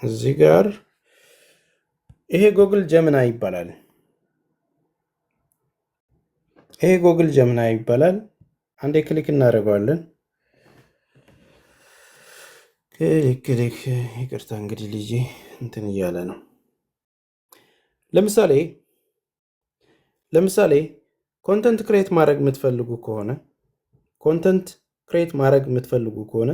እዚህ ጋር ይሄ ጉግል ጀሚናይ ይባላል። አንዴ ክሊክ እናደርገዋለን። ክሊክ ይቅርታ፣ እንግዲህ ልጄ እንትን እያለ ነው። ለምሳሌ ኮንተንት ክሬት ማድረግ የምትፈልጉ ከሆነ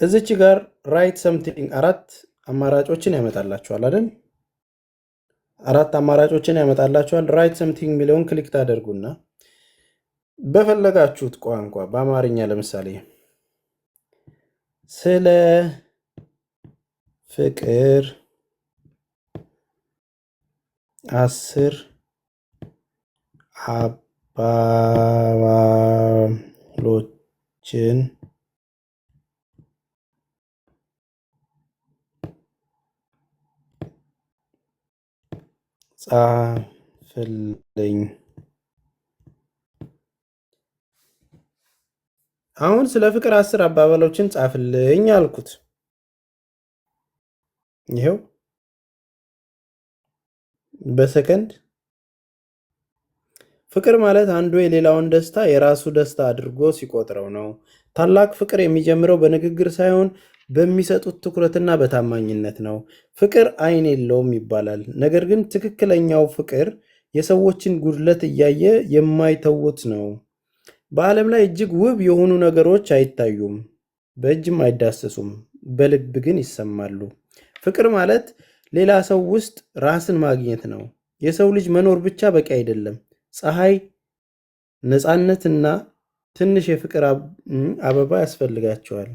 እዚች ጋር ራይት ሰምቲንግ 4 አማራጮችን ያመጣላችኋል አይደል? 4 አማራጮችን ያመጣላችኋል። ራይት ሰምቲንግ የሚለውን ክሊክ ታደርጉና በፈለጋችሁት ቋንቋ በአማርኛ ለምሳሌ ስለ ፍቅር 10 አባባሎችን ጻፍልኝ። አሁን ስለ ፍቅር 10 አባባሎችን ጻፍልኝ አልኩት። ይሄው በሰከንድ ፍቅር ማለት አንዱ የሌላውን ደስታ የራሱ ደስታ አድርጎ ሲቆጥረው ነው። ታላቅ ፍቅር የሚጀምረው በንግግር ሳይሆን በሚሰጡት ትኩረትና በታማኝነት ነው። ፍቅር ዓይን የለውም ይባላል። ነገር ግን ትክክለኛው ፍቅር የሰዎችን ጉድለት እያየ የማይተውት ነው። በዓለም ላይ እጅግ ውብ የሆኑ ነገሮች አይታዩም፣ በእጅም አይዳሰሱም፣ በልብ ግን ይሰማሉ። ፍቅር ማለት ሌላ ሰው ውስጥ ራስን ማግኘት ነው። የሰው ልጅ መኖር ብቻ በቂ አይደለም። ፀሐይ፣ ነፃነትና ትንሽ የፍቅር አበባ ያስፈልጋቸዋል።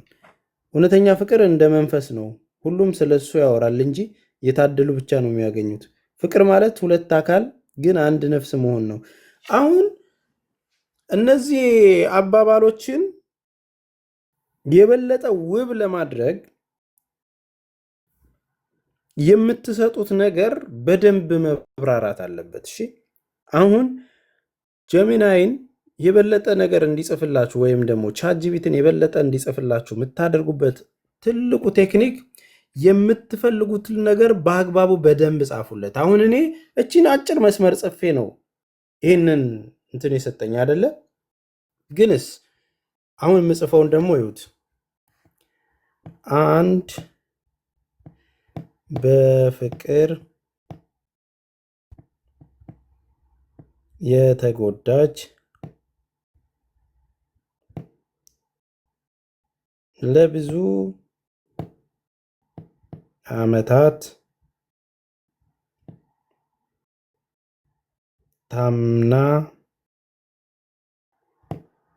እውነተኛ ፍቅር እንደ መንፈስ ነው። ሁሉም ስለሱ ያወራል እንጂ የታደሉ ብቻ ነው የሚያገኙት። ፍቅር ማለት 2 አካል ግን አንድ ነፍስ መሆን ነው። አሁን እነዚህ አባባሎችን የበለጠ ውብ ለማድረግ የምትሰጡት ነገር በደንብ መብራራት አለበት። እሺ፣ አሁን ጀሚናይን የበለጠ ነገር እንዲጽፍላችሁ ወይም ደግሞ ቻትጂፒቲን የበለጠ እንዲጽፍላችሁ የምታደርጉበት ትልቁ ቴክኒክ የምትፈልጉትን ነገር በአግባቡ በደንብ ጻፉለት። አሁን እኔ እቺን አጭር መስመር ጽፌ ነው ይህንን እንትን የሰጠኝ አይደለ? ግንስ አሁን የምጽፈውን ደግሞ ይሁት አንድ በፍቅር የተጎዳች ለብዙ ዓመታት ታምና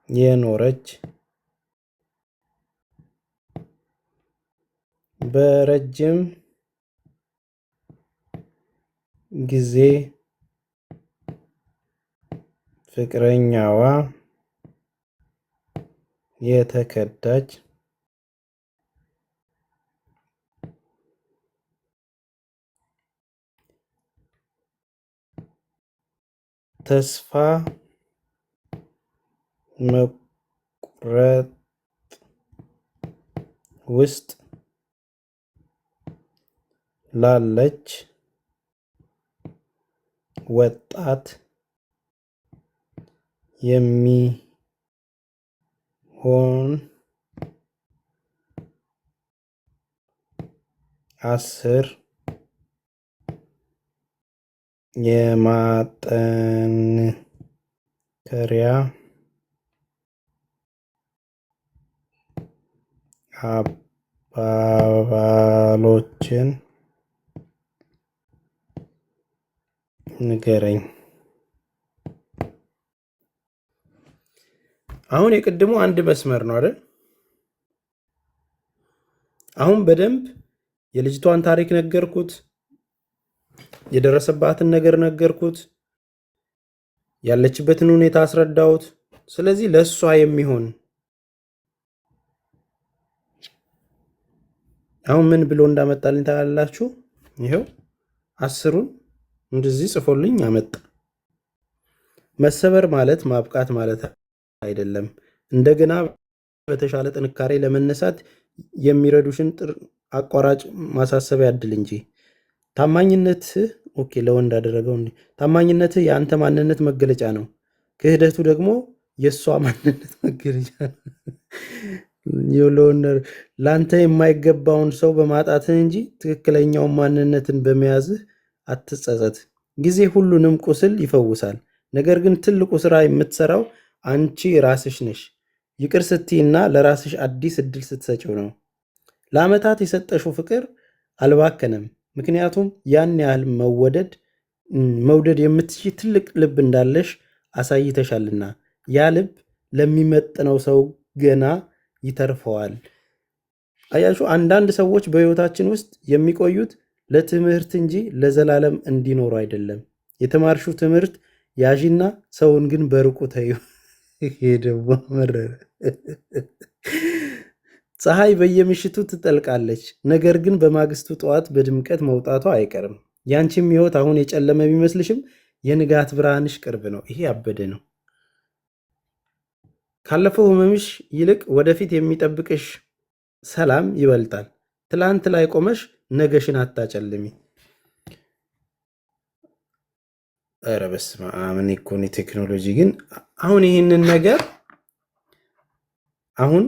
የኖረች በረጅም ጊዜ ፍቅረኛዋ የተከዳች ተስፋ መቁረጥ ውስጥ ላለች ወጣት የሚሆን 10 የማጠንከሪያ አባባሎችን ንገረኝ። አሁን የቅድሙ አንድ መስመር ነው አይደል? አሁን በደንብ የልጅቷን ታሪክ ነገርኩት፣ የደረሰባትን ነገር ነገርኩት፣ ያለችበትን ሁኔታ አስረዳሁት። ስለዚህ ለእሷ የሚሆን አሁን ምን ብሎ እንዳመጣልኝ ታያላችሁ። ይኸው 10ሩን እንደዚህ ጽፎልኝ አመጣ። መሰበር ማለት ማብቃት ማለት አይደለም። እንደገና በተሻለ ጥንካሬ ለመነሳት የሚረዱሽን አቋራጭ ማሳሰቢያ እድል እንጂ። ታማኝነትህ ኦኬ ለወንድ አደረገው እንዴ? ታማኝነትህ የአንተ ማንነት መገለጫ ነው። ክህደቱ ደግሞ የእሷ ማንነት መገለጫ ነው። ለአንተ የማይገባውን ሰው በማጣትህ እንጂ ትክክለኛውን ማንነትን በመያዝህ አትጸጸት። ጊዜ ሁሉንም ቁስል ይፈውሳል። ነገር ግን ትልቁ ስራ የምትሰራው አንቺ ራስሽ ነሽ። ይቅር ስትይና ለራስሽ አዲስ እድል ስትሰጪው ነው። ለዓመታት የሰጠሽው ፍቅር አልባከነም። ምክንያቱም ያን ያህል መውደድ የምትችይ ትልቅ ልብ እንዳለሽ አሳይተሻልና ያ ልብ ለሚመጥነው ሰው ገና ይተርፈዋል። አያችሁ፣ አንዳንድ ሰዎች በሕይወታችን ውስጥ የሚቆዩት ለትምህርት እንጂ ለዘላለም እንዲኖሩ አይደለም። የተማርሽው ትምህርት ያዢና ሰውን ግን በርቁ ተዩ። ይሄ ደግሞ መረረ። ፀሐይ በየምሽቱ ትጠልቃለች፣ ነገር ግን በማግስቱ ጠዋት በድምቀት መውጣቷ አይቀርም። ያንቺም ሕይወት አሁን የጨለመ ቢመስልሽም የንጋት ብርሃንሽ ቅርብ ነው። ይሄ አበደ ነው። ካለፈው ህመምሽ ይልቅ ወደፊት የሚጠብቅሽ ሰላም ይበልጣል። ትላንት ላይ ቆመሽ ነገሽን አታጨልሚ። ኧረ በስመ አብ! እኔ እኮ ቴክኖሎጂ ግን አሁን ይህንን ነገር አሁን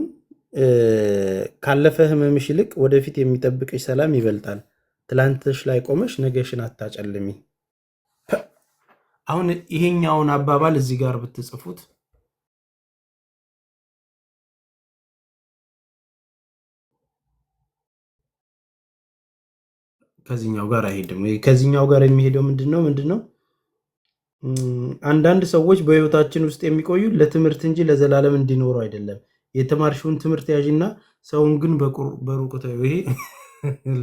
ካለፈ ህመምሽ ይልቅ ወደፊት የሚጠብቅሽ ሰላም ይበልጣል። ትላንትሽ ላይ ቆመሽ ነገሽን አታጨልሚ። አሁን ይሄኛውን አባባል እዚህ ጋር ብትጽፉት ከዚህኛው ጋር አይሄድም። ከዚህኛው ጋር የሚሄደው ምንድነው? አንዳንድ ሰዎች በህይወታችን ውስጥ የሚቆዩ ለትምህርት እንጂ ለዘላለም እንዲኖሩ አይደለም። የተማርሽውን ትምህርት ያዥና ሰውን ግን በሩቅ ተይው። ይሄ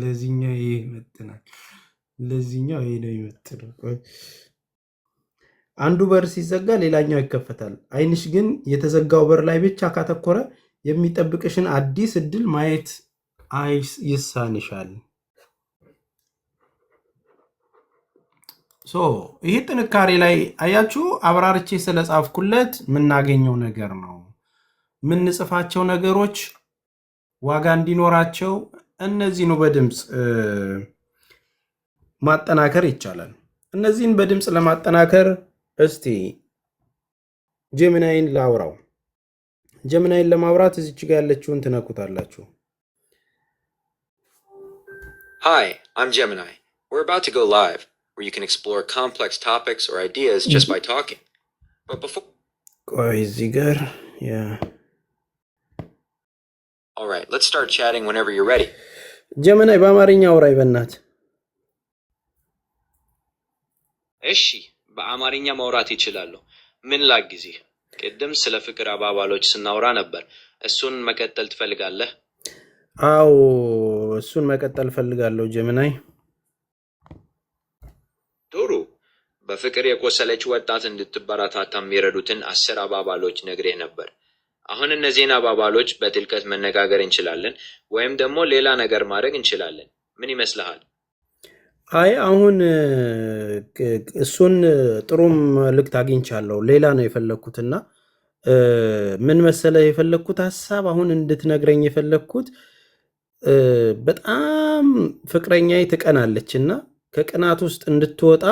ለዚህኛው ይሄ ይመጥናል። ለዚህኛው ይሄ ነው ይመጥናል። አንዱ በር ሲዘጋ ሌላኛው ይከፈታል። አይንሽ ግን የተዘጋው በር ላይ ብቻ ካተኮረ የሚጠብቅሽን አዲስ እድል ማየት ይሳንሻል። ይህ ጥንካሬ ላይ አያችሁ፣ አብራርቼ ስለጻፍኩለት የምናገኘው ነገር ነው። የምንጽፋቸው ነገሮች ዋጋ እንዲኖራቸው እነዚህኑ በድምፅ ማጠናከር ይቻላል። እነዚህን በድምፅ ለማጠናከር እስቲ ጀሚናይን ላውራው። ጀሚናይን ለማውራት እዚች ጋ ያለችውን ትነኩታላችሁ። Hi, I'm Gemini. We're about to go live, where you can explore complex topics or ideas just by talking. But before... ቆይ እዚህ ጋር All right, let's start chatting whenever you're ready. ጀሚናይ በአማርኛ አውራይ በእናት። እሺ፣ በአማርኛ ማውራት ይችላለሁ። ምን ላግዝህ? ቅድም ስለ ፍቅር አባባሎች ስናወራ ነበር። እሱን መቀጠል ትፈልጋለህ? አዎ፣ እሱን መቀጠል ፈልጋለሁ ጀሚናይ። ጥሩ። በፍቅር የቆሰለች ወጣት እንድትበረታታ የሚረዱትን 10 አባባሎች ነግሬህ ነበር። አሁን እነዚህን አባባሎች በጥልቀት መነጋገር እንችላለን፣ ወይም ደግሞ ሌላ ነገር ማድረግ እንችላለን። ምን ይመስልሃል? አይ አሁን እሱን ጥሩም መልእክት አግኝቻለሁ። ሌላ ነው የፈለግኩትና ምን መሰለ የፈለግኩት ሀሳብ አሁን እንድትነግረኝ የፈለግኩት በጣም ፍቅረኛዬ ትቀናለች እና ከቅናት ውስጥ እንድትወጣ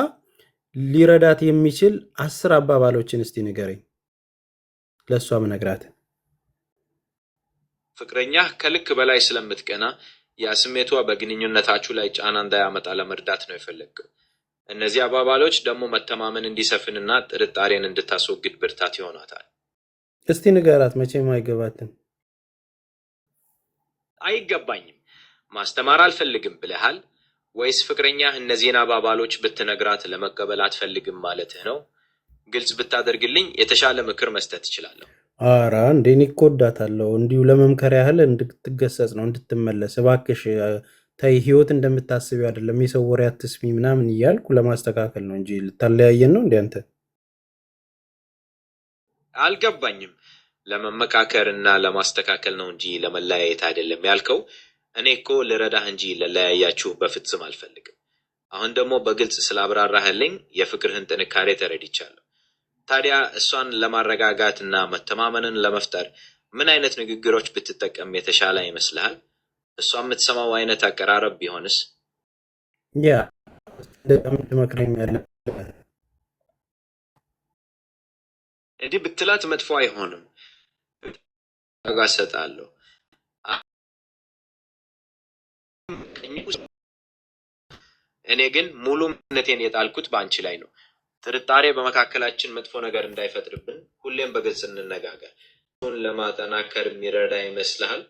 ሊረዳት የሚችል 10 አባባሎችን እስቲ ንገረኝ። ለእሷ ምነግራት ፍቅረኛህ ከልክ በላይ ስለምትቀና ያ ስሜቷ በግንኙነታችሁ ላይ ጫና እንዳያመጣ ለመርዳት ነው የፈለግከው። እነዚህ አባባሎች ደግሞ መተማመን እንዲሰፍንና ጥርጣሬን እንድታስወግድ ብርታት ይሆናታል። እስቲ ንገራት። መቼም አይገባትም። አይገባኝም፣ ማስተማር አልፈልግም ብለሃል ወይስ ፍቅረኛህ እነዚህን አባባሎች ብትነግራት ለመቀበል አትፈልግም ማለትህ ነው? ግልጽ ብታደርግልኝ የተሻለ ምክር መስጠት እችላለሁ። ኧረ እንዴ እኔ እኮ እወዳታለሁ። እንዲሁ ለመምከር ያህል እንድትገሰጽ ነው፣ እንድትመለስ። እባክሽ ተይ፣ ህይወት እንደምታስቢው አይደለም፣ የሰው ወሬ አትስሚ ምናምን እያልኩ ለማስተካከል ነው እንጂ ልታለያየን ነው እንዴ አንተ? አልገባኝም። ለመመካከር እና ለማስተካከል ነው እንጂ ለመለያየት አይደለም ያልከው። እኔ እኮ ልረዳህ እንጂ ለለያያችሁ በፍጹም አልፈልግም። አሁን ደግሞ በግልጽ ስላብራራህልኝ የፍቅርህን ጥንካሬ ተረድቻለሁ። ታዲያ እሷን ለማረጋጋት እና መተማመንን ለመፍጠር ምን አይነት ንግግሮች ብትጠቀም የተሻለ ይመስልሃል? እሷ የምትሰማው አይነት አቀራረብ ቢሆንስ? ያ እንደምን ትመክረኛለህ? እንዲህ ብትላት መጥፎ አይሆንም። ዋጋ እሰጣለሁ። እኔ ግን ሙሉ እምነቴን የጣልኩት በአንቺ ላይ ነው። ጥርጣሬ በመካከላችን መጥፎ ነገር እንዳይፈጥርብን ሁሌም በግልጽ እንነጋገር። እሱን ለማጠናከር የሚረዳ ይመስልሃል?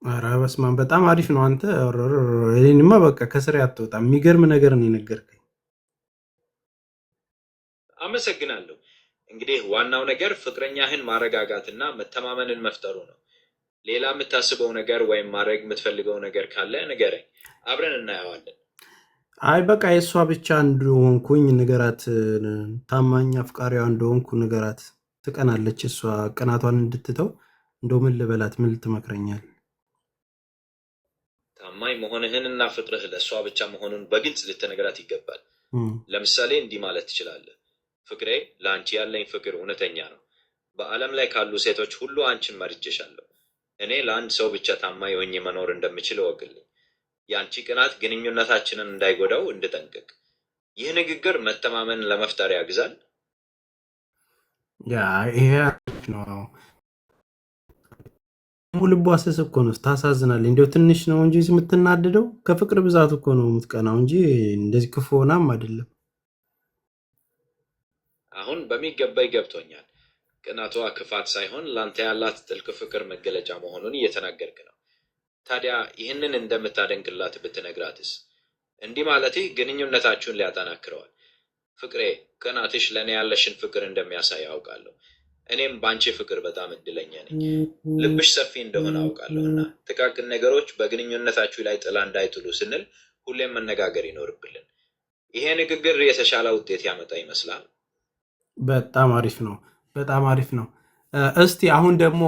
ኧረ በስመ አብ በጣም አሪፍ ነው። አንተ እኔንማ በቃ ከስራ አትወጣም። የሚገርም ነገር ነው የነገርከኝ። አመሰግናለሁ። እንግዲህ ዋናው ነገር ፍቅረኛህን ማረጋጋትና መተማመንን መፍጠሩ ነው። ሌላ የምታስበው ነገር ወይም ማድረግ የምትፈልገው ነገር ካለ ንገረኝ፣ አብረን እናየዋለን። አይ በቃ የእሷ ብቻ እንደሆንኩኝ ንገራት። ታማኝ አፍቃሪዋ እንደሆንኩ ንገራት። ትቀናለች። እሷ ቅናቷን እንድትተው እንደው ምን ልበላት? ምን ልትመክረኛል? ታማኝ መሆንህን እና ፍቅርህ ለእሷ ብቻ መሆኑን በግልጽ ልትነግራት ይገባል። ለምሳሌ እንዲህ ማለት ትችላለህ። ፍቅሬ፣ ለአንቺ ያለኝ ፍቅር እውነተኛ ነው። በዓለም ላይ ካሉ ሴቶች ሁሉ አንቺን መርጬሻለሁ። እኔ ለአንድ ሰው ብቻ ታማኝ ሆኜ መኖር እንደምችል እወቅልኝ። የአንቺ ቅናት ግንኙነታችንን እንዳይጎዳው እንድጠንቅቅ። ይህ ንግግር መተማመን ለመፍጠር ያግዛል። ይሄ ነው። ልቧ ስስ እኮ ነው። ታሳዝናለች። እንዲያው ትንሽ ነው እንጂ የምትናደደው ከፍቅር ብዛት እኮ ነው የምትቀናው እንጂ እንደዚህ ክፉ ሆናም አይደለም። አሁን በሚገባ ይገብቶኛል። ቅናቷ ክፋት ሳይሆን ላንተ ያላት ጥልቅ ፍቅር መገለጫ መሆኑን እየተናገርክ ነው። ታዲያ ይህንን እንደምታደንቅላት ብትነግራትስ? እንዲህ ማለቴ ግንኙነታችሁን ሊያጠናክረዋል። ፍቅሬ፣ ቅናትሽ ለእኔ ያለሽን ፍቅር እንደሚያሳይ አውቃለሁ። እኔም በአንቺ ፍቅር በጣም እድለኛ ነኝ። ልብሽ ሰፊ እንደሆነ አውቃለሁና ጥቃቅን ነገሮች በግንኙነታችሁ ላይ ጥላ እንዳይጥሉ ስንል ሁሌም መነጋገር ይኖርብልን። ይሄ ንግግር የተሻለ ውጤት ያመጣ ይመስላል? በጣም አሪፍ ነው። በጣም አሪፍ ነው። እስቲ አሁን ደግሞ